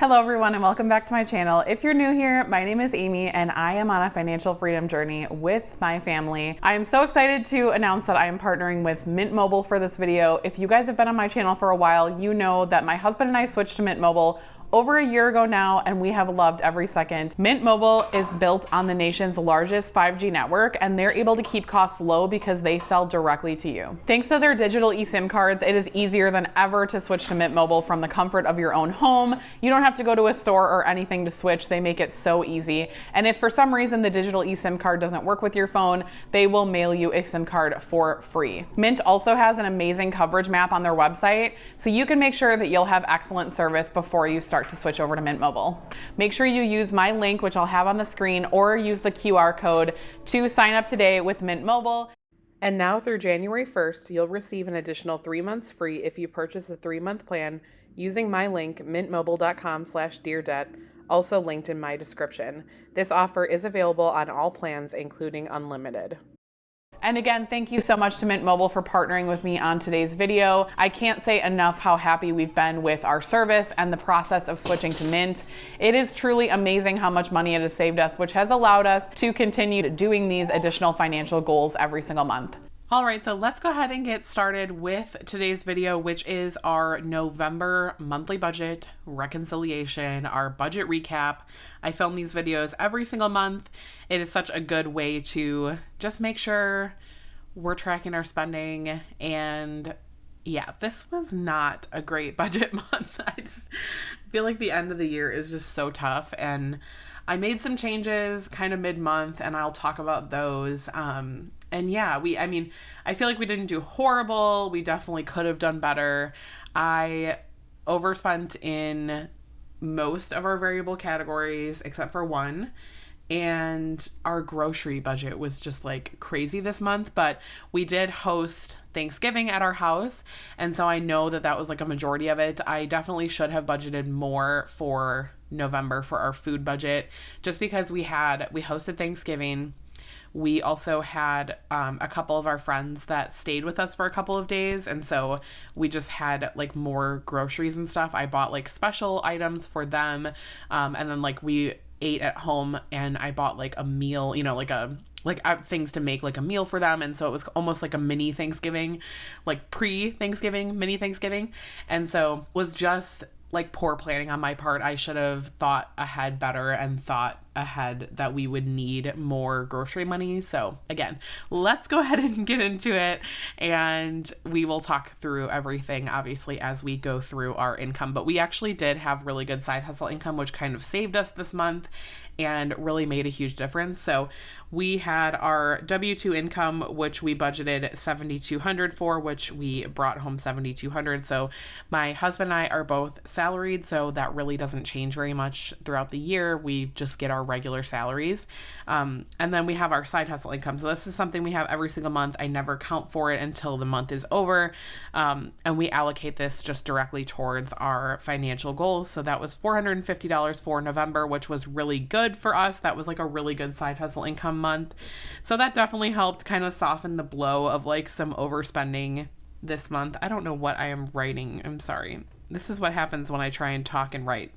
Hello everyone and welcome back to my channel. If you're new here, my name is Amy and I am on a financial freedom journey with my family. I am so excited to announce that I am partnering with Mint Mobile for this video. If you guys have been on my channel for a while, you know that my husband and I switched to Mint Mobile over a year ago now, and we have loved every second. Mint Mobile is built on the nation's largest 5G network, and they're able to keep costs low because they sell directly to you. Thanks to their digital eSIM cards, it is easier than ever to switch to Mint Mobile from the comfort of your own home. You don't have to go to a store or anything to switch. They make it so easy. And if for some reason the digital eSIM card doesn't work with your phone, they will mail you a SIM card for free. Mint also has an amazing coverage map on their website, so you can make sure that you'll have excellent service before you start to switch over to Mint Mobile. Make sure you use my link, which I'll have on the screen, or use the QR code to sign up today with Mint Mobile. And now through January 1st, you'll receive an additional 3 months free if you purchase a 3-month plan using my link, mintmobile.com/deardebt, also linked in my description. This offer is available on all plans, including unlimited. And again, thank you so much to Mint Mobile for partnering with me on today's video. I can't say enough how happy we've been with our service and the process of switching to Mint. It is truly amazing how much money it has saved us, which has allowed us to continue doing these additional financial goals every single month. All right, so let's go ahead and get started with today's video, which is our November monthly budget reconciliation, our budget recap. I film these videos every single month. It is such a good way to just make sure we're tracking our spending. And yeah, this was not a great budget month. I just feel like the end of the year is just so tough. And I made some changes kind of mid-month, and I'll talk about those. And yeah, I feel like we didn't do horrible. We definitely could have done better. I overspent in most of our variable categories except for one. And our grocery budget was just like crazy this month, but we did host Thanksgiving at our house. And so I know that that was like a majority of it. I definitely should have budgeted more for November for our food budget, just because we hosted Thanksgiving. We also had a couple of our friends that stayed with us for a couple of days. And so we just had like more groceries and stuff. I bought like special items for them. And then like we ate at home, and I bought like a meal, things to make like a meal for them. And so it was almost like a mini Thanksgiving, like pre-Thanksgiving, mini Thanksgiving. And so was just like poor planning on my part. I should have thought ahead better and thought ahead that we would need more grocery money. So again, let's go ahead and get into it, and we will talk through everything obviously as we go through our income. But we actually did have really good side hustle income, which kind of saved us this month and really made a huge difference. So we had our W-2 income, which we budgeted $7,200 for, which we brought home $7,200. So my husband and I are both salaried, so that really doesn't change very much throughout the year. We just get our regular salaries. And then we have our side hustle income. So this is something we have every single month. I never count for it until the month is over. And we allocate this just directly towards our financial goals. So that was $450 for November, which was really good for us. That was like a really good side hustle income month. So that definitely helped kind of soften the blow of like some overspending this month. I don't know what I am writing. I'm sorry. This is what happens when I try and talk and write.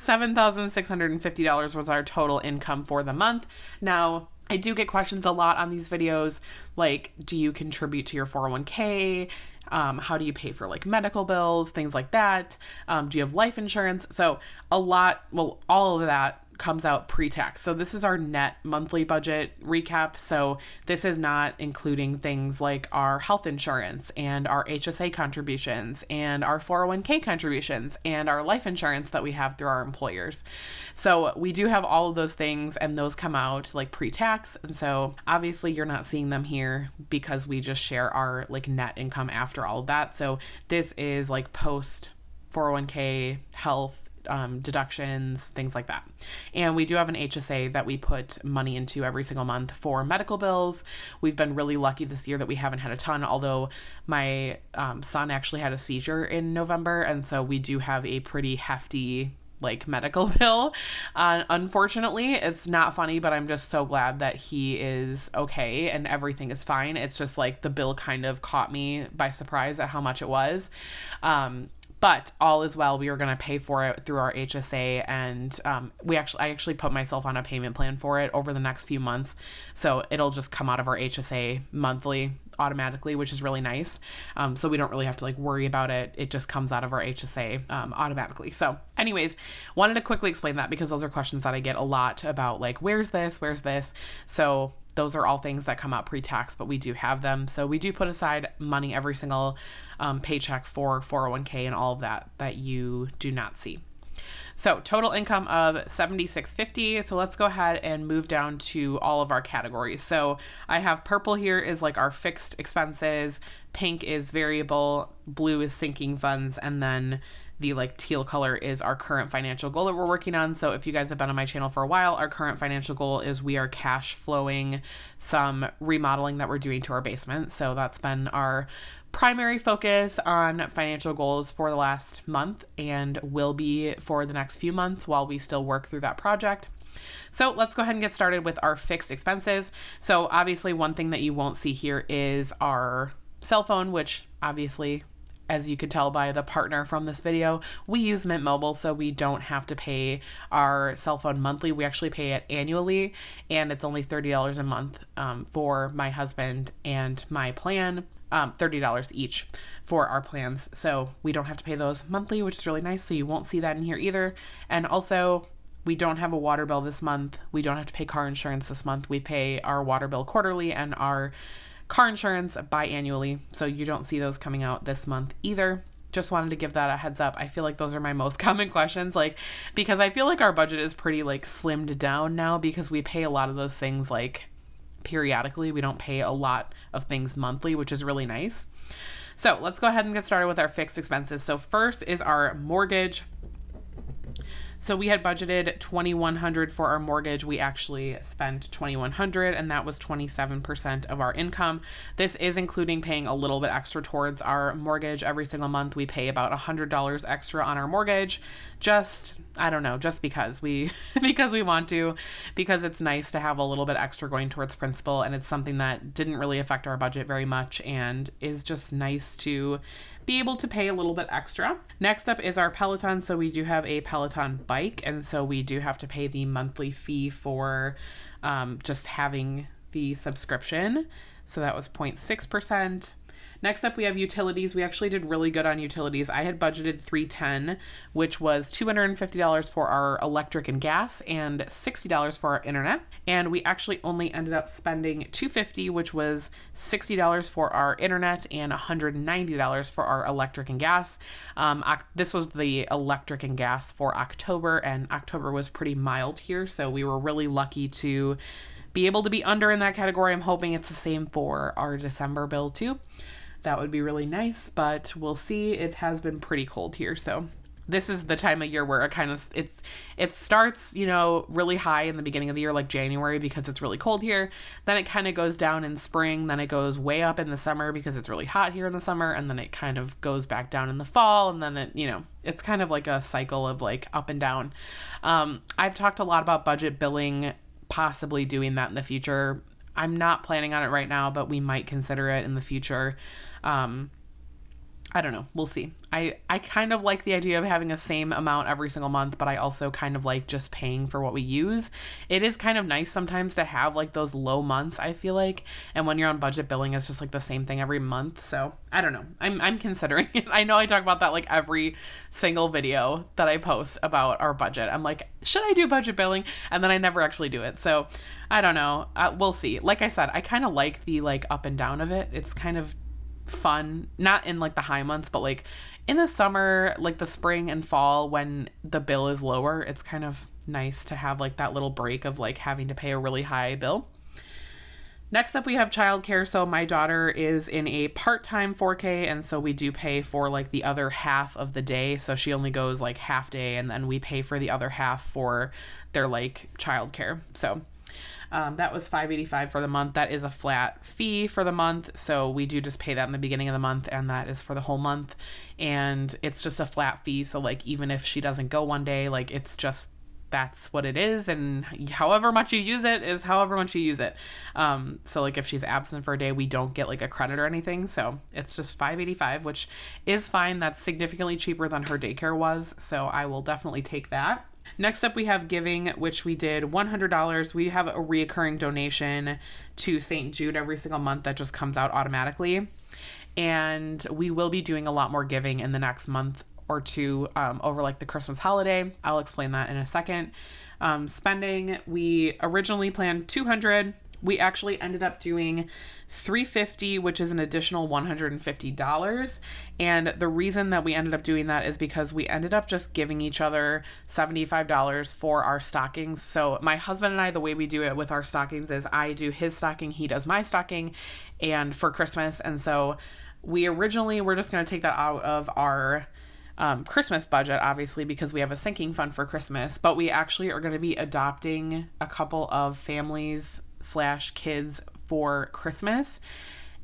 $7,650 was our total income for the month. Now, I do get questions a lot on these videos, like, do you contribute to your 401k? How do you pay for like medical bills, things like that? Do you have life insurance? So all of that comes out pre-tax. So this is our net monthly budget recap. So this is not including things like our health insurance and our HSA contributions and our 401k contributions and our life insurance that we have through our employers. So we do have all of those things, and those come out like pre-tax. And so obviously you're not seeing them here because we just share our like net income after all of that. So this is like post 401k, health, deductions, things like that. And we do have an HSA that we put money into every single month for medical bills. We've been really lucky this year that we haven't had a ton, although my son actually had a seizure in November. And so we do have a pretty hefty like medical bill. Unfortunately, it's not funny, but I'm just so glad that he is okay and everything is fine. It's just like the bill kind of caught me by surprise at how much it was. But all is well. We are going to pay for it through our HSA, and I actually put myself on a payment plan for it over the next few months. So it'll just come out of our HSA monthly automatically, which is really nice. So we don't really have to like worry about it. It just comes out of our HSA automatically. So anyways, wanted to quickly explain that because those are questions that I get a lot about, like, where's this? So those are all things that come out pre-tax, but we do have them. So we do put aside money every single paycheck for 401k and all of that you do not see. So total income of $76.50. So let's go ahead and move down to all of our categories. So I have purple here is like our fixed expenses, pink is variable, blue is sinking funds, and then the like teal color is our current financial goal that we're working on. So if you guys have been on my channel for a while, our current financial goal is we are cash flowing some remodeling that we're doing to our basement. So that's been our primary focus on financial goals for the last month and will be for the next few months while we still work through that project. So let's go ahead and get started with our fixed expenses. So obviously one thing that you won't see here is our cell phone, which obviously, as you could tell by the partner from this video, we use Mint Mobile, so we don't have to pay our cell phone monthly. We actually pay it annually, and it's only $30 a month for my husband and my plan. $30 each for our plans. So we don't have to pay those monthly, which is really nice. So you won't see that in here either. And also, we don't have a water bill this month. We don't have to pay car insurance this month. We pay our water bill quarterly and our car insurance biannually. So you don't see those coming out this month either. Just wanted to give that a heads up. I feel like those are my most common questions, like, because I feel like our budget is pretty like slimmed down now because we pay a lot of those things like periodically. We don't pay a lot of things monthly, which is really nice. So let's go ahead and get started with our fixed expenses. So first is our mortgage. So we had budgeted $2,100 for our mortgage. We actually spent $2,100, and that was 27% of our income. This is including paying a little bit extra towards our mortgage every single month. We pay about $100 extra on our mortgage. Just because we want to, because it's nice to have a little bit extra going towards principal, and it's something that didn't really affect our budget very much and is just nice to be able to pay a little bit extra. Next up is our Peloton. So we do have a Peloton bike, and so we do have to pay the monthly fee for just having the subscription. So that was 0.6%. Next up, we have utilities. We actually did really good on utilities. I had budgeted $310, which was $250 for our electric and gas and $60 for our internet. And we actually only ended up spending $250, which was $60 for our internet and $190 for our electric and gas. This was the electric and gas for October, and October was pretty mild here, so we were really lucky to be able to be under in that category. I'm hoping it's the same for our December bill too. That would be really nice, but we'll see. It has been pretty cold here, so this is the time of year where it starts, really high in the beginning of the year, like January, because it's really cold here. Then it kind of goes down in spring. Then it goes way up in the summer because it's really hot here in the summer, and then it kind of goes back down in the fall, and then it's kind of like a cycle of like up and down. I've talked a lot about budget billing, possibly doing that in the future. I'm not planning on it right now, but we might consider it in the future. I don't know. We'll see. I kind of like the idea of having a same amount every single month, but I also kind of like just paying for what we use. It is kind of nice sometimes to have like those low months, I feel like. And when you're on budget billing, it's just like the same thing every month. So I don't know. I'm considering it. I know I talk about that like every single video that I post about our budget. I'm like, should I do budget billing? And then I never actually do it. So I don't know. We'll see. Like I said, I kind of like the like up and down of it. It's kind of fun, not in like the high months, but like in the summer, like the spring and fall when the bill is lower, it's kind of nice to have like that little break of like having to pay a really high bill. Next up, we have childcare. So my daughter is in a part-time 4K, and so we do pay for like the other half of the day. So she only goes like half day, and then we pay for the other half for their like childcare. So that was $585 for the month. That is a flat fee for the month. So we do just pay that in the beginning of the month, and that is for the whole month. And it's just a flat fee. So like, even if she doesn't go one day, like it's just that's what it is, and however much you use it is however much you use it. So like if she's absent for a day, we don't get like a credit or anything. So it's just $5.85, which is fine. That's significantly cheaper than her daycare was. So I will definitely take that. Next up, we have giving, which we did $100. We have a reoccurring donation to St. Jude every single month that just comes out automatically. And we will be doing a lot more giving in the next month or two over like the Christmas holiday. I'll explain that in a second. Spending, we originally planned $200. We actually ended up doing $350, which is an additional $150. And the reason that we ended up doing that is because we ended up just giving each other $75 for our stockings. So my husband and I, the way we do it with our stockings is I do his stocking, he does my stocking, and for Christmas. And so we originally were just going to take that out of our Christmas budget, obviously, because we have a sinking fund for Christmas, but we actually are going to be adopting a couple of families / kids for Christmas,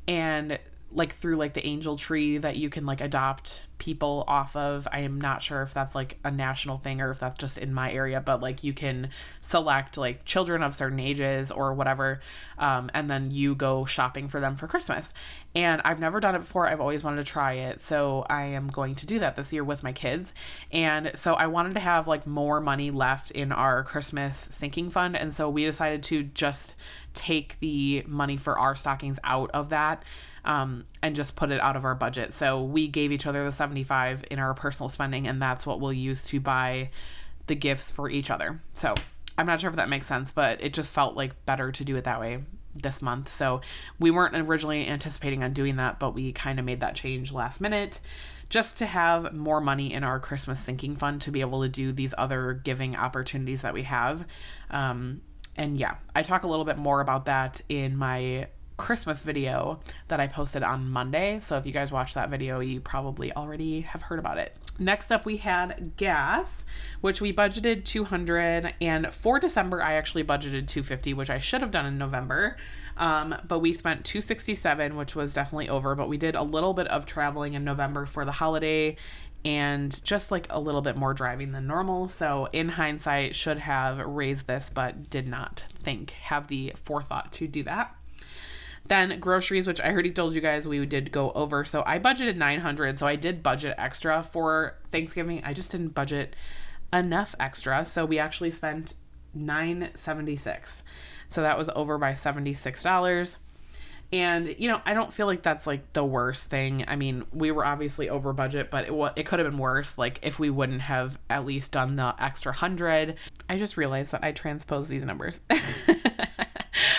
and like through like the angel tree that you can like adopt people off of. I am not sure if that's like a national thing or if that's just in my area, but like you can select like children of certain ages or whatever, and then you go shopping for them for Christmas. And I've never done it before. I've always wanted to try it, so I am going to do that this year with my kids. And so I wanted to have like more money left in our Christmas sinking fund, and so we decided to just take the money for our stockings out of that, and just put it out of our budget. So we gave each other the 75 in our personal spending, and that's what we'll use to buy the gifts for each other. So I'm not sure if that makes sense, but it just felt like better to do it that way this month. So we weren't originally anticipating on doing that, but we kind of made that change last minute just to have more money in our Christmas sinking fund to be able to do these other giving opportunities that we have. And yeah, I talk a little bit more about that in my Christmas video that I posted on Monday. So if you guys watched that video, you probably already have heard about it. Next up, we had gas, which we budgeted $200, and for December, I actually budgeted $250, which I should have done in November. But we spent $267, which was definitely over, but we did a little bit of traveling in November for the holiday and just like a little bit more driving than normal. So in hindsight, should have raised this, but did not have the forethought to do that. Then groceries, which I already told you guys we did go over. So I budgeted $900. So I did budget extra for Thanksgiving. I just didn't budget enough extra. So we actually spent $976. So that was over by $76. And, you know, I don't feel like that's like the worst thing. I mean, we were obviously over budget, but it could have been worse. Like if we wouldn't have at least done the extra 100. I just realized that I transposed these numbers.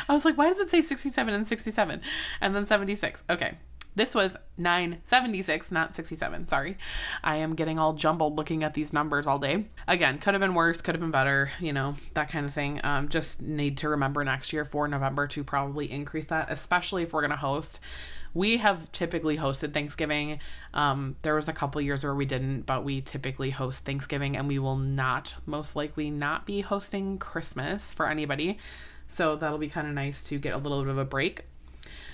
I was like, why does it say 67 and 67 and then 76? Okay. This was 976, not 67. Sorry. I am getting all jumbled looking at these numbers all day. Again, could have been worse, could have been better, you know, that kind of thing. Just need to remember next year for November to probably increase that, especially if we're going to host. We have typically hosted Thanksgiving. There was a couple years where we didn't, but we typically host Thanksgiving, and we will most likely not be hosting Christmas for anybody. So that'll be kind of nice to get a little bit of a break.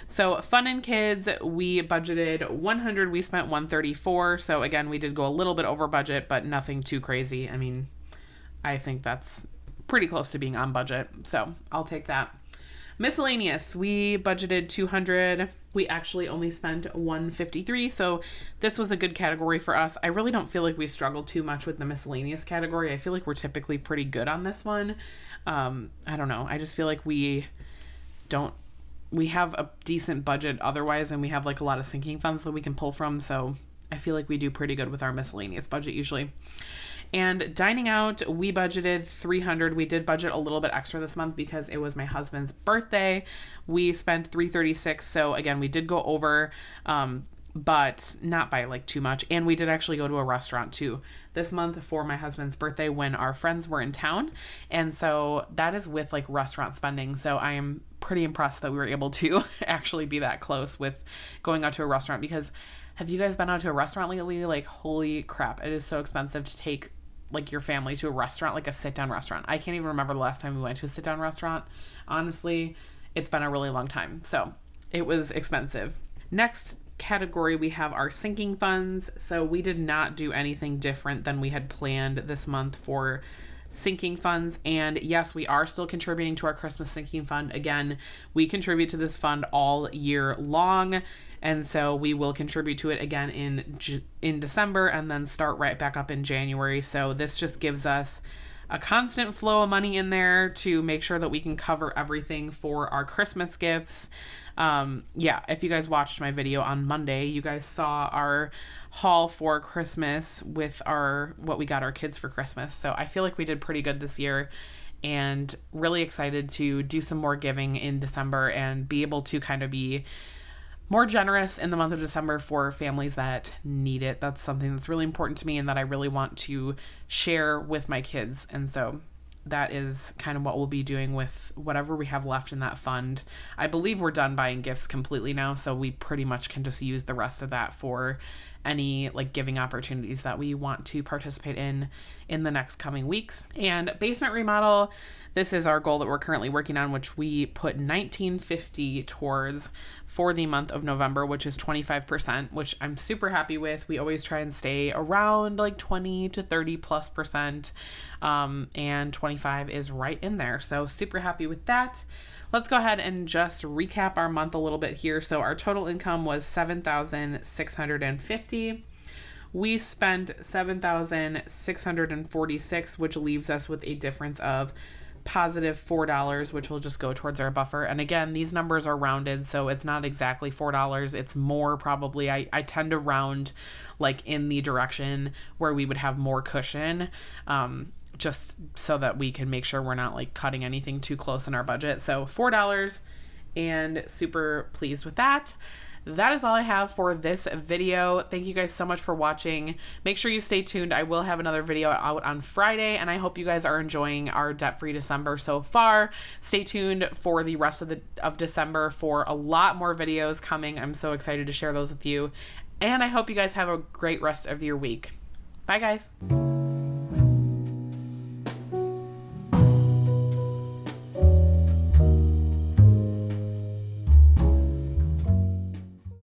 So fun and kids, we budgeted $100. We spent $134. So again, we did go a little bit over budget, but nothing too crazy. I mean, I think that's pretty close to being on budget. So I'll take that. Miscellaneous, we budgeted $200. We actually only spent $153. So this was a good category for us. I really don't feel like we struggled too much with the miscellaneous category. I feel like we're typically pretty good on this one. I don't know. I just feel like we have a decent budget otherwise, and we have like a lot of sinking funds that we can pull from. So I feel like we do pretty good with our miscellaneous budget usually. And dining out, we budgeted $300. We did budget a little bit extra this month because it was my husband's birthday. We spent $336. So again, we did go over, but not by like too much. And we did actually go to a restaurant too this month for my husband's birthday when our friends were in town. And so that is with like restaurant spending. So I am pretty impressed that we were able to actually be that close with going out to a restaurant, because have you guys been out to a restaurant lately? Like, holy crap, it is so expensive to take like your family to a restaurant, like a sit down restaurant. I can't even remember the last time we went to a sit down restaurant. Honestly, it's been a really long time. So it was expensive. Next category, we have our sinking funds. So we did not do anything different than we had planned this month for sinking funds. And yes, we are still contributing to our Christmas sinking fund. Again, we contribute to this fund all year long. And so we will contribute to it again in December and then start right back up in January. So this just gives us a constant flow of money in there to make sure that we can cover everything for our Christmas gifts. Yeah, if you guys watched my video on Monday, you guys saw our haul for Christmas with what we got our kids for Christmas. So I feel like we did pretty good this year, and really excited to do some more giving in December and be able to kind of be more generous in the month of December for families that need it. That's something that's really important to me and that I really want to share with my kids. And so that is kind of what we'll be doing with whatever we have left in that fund. I believe we're done buying gifts completely now, so we pretty much can just use the rest of that for any like giving opportunities that we want to participate in the next coming weeks. And basement remodel, this is our goal that we're currently working on, which we put $19.50 towards for the month of November, which is 25%, which I'm super happy with. We always try and stay around like 20 to 30+%, and 25 is right in there. So super happy with that. Let's go ahead and just recap our month a little bit here. So our total income was $7,650. We spent $7,646, which leaves us with a difference of positive $4, which will just go towards our buffer. And again, these numbers are rounded, so it's not exactly $4. It's more probably. I tend to round like in the direction where we would have more cushion, just so that we can make sure we're not like cutting anything too close in our budget. So $4, and super pleased with that. That is all I have for this video. Thank you guys so much for watching. Make sure you stay tuned. I will have another video out on Friday, and I hope you guys are enjoying our debt-free December so far. Stay tuned for the rest of December for a lot more videos coming. I'm so excited to share those with you, and I hope you guys have a great rest of your week. Bye, guys.